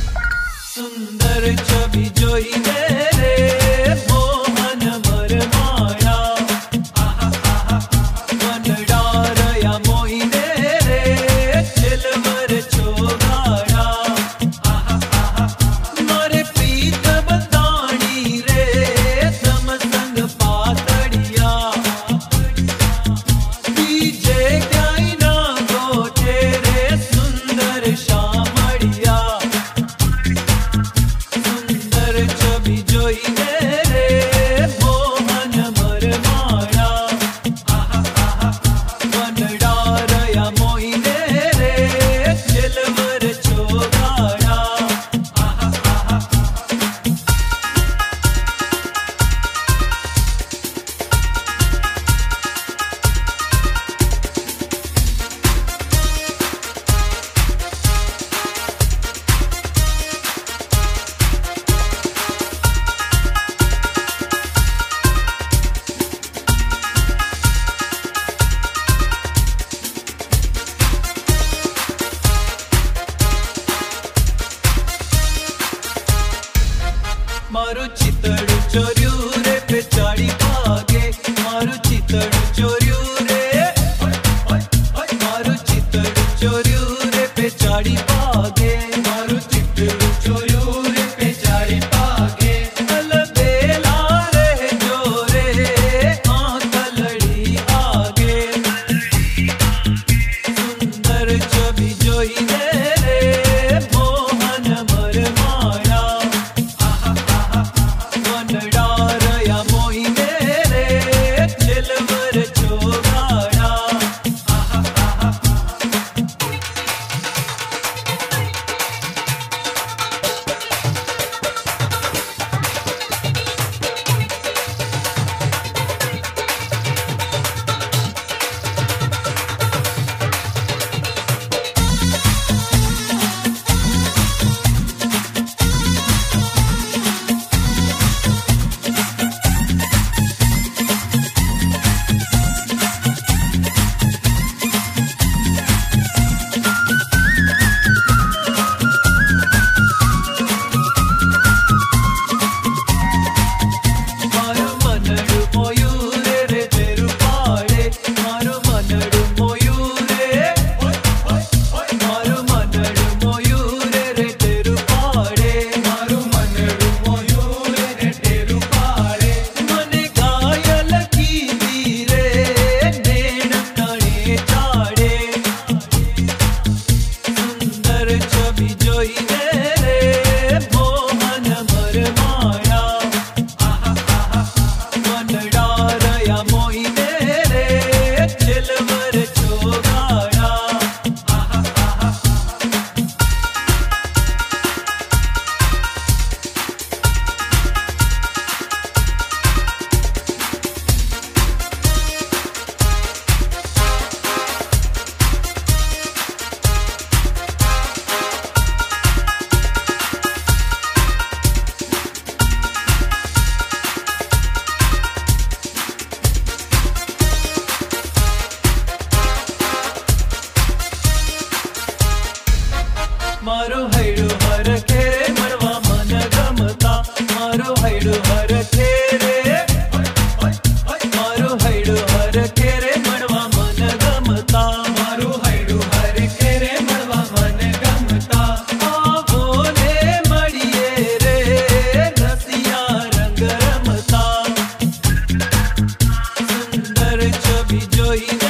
सुंदर छवि जोईने रे मोहन मरमाया वनडारया मोईने रे चिलवर छोगाड़ा मारे प्रीत बताणी रे तम संग पातड़िया बीजे क्याई ना गोटे रे सुंदर शामड़िया छवि जोईने रे मोहन मरमाया वनडारया मोईने रे चिलवर छोगाड़ा मारू चितड़ चोर्यू रे पे चाड़ी भागे मारू चितड़ चोर्यू रे मारू चितड़ चोर्यू रे पे चाड़ी भागे मारू चितड़ चोर्यू रे पे चाड़ी भागे अलबेला रे जोरे आंख लड़ी आगे सुंदर छवि जोईने रे मोहन मरमाया वनडारया मोईने रे चिलवर छोगाड़ा मारो हैडू हर खेरे मरवा मन गमता मारो हैडू हर खेरे मारो हैडू हर खेरे मरवा मन गमता मारो हैडू हर खेरे मरवा मन गमता आवो ने मड़िए रे रसिया रंग रमता सुंदर छवि जोईने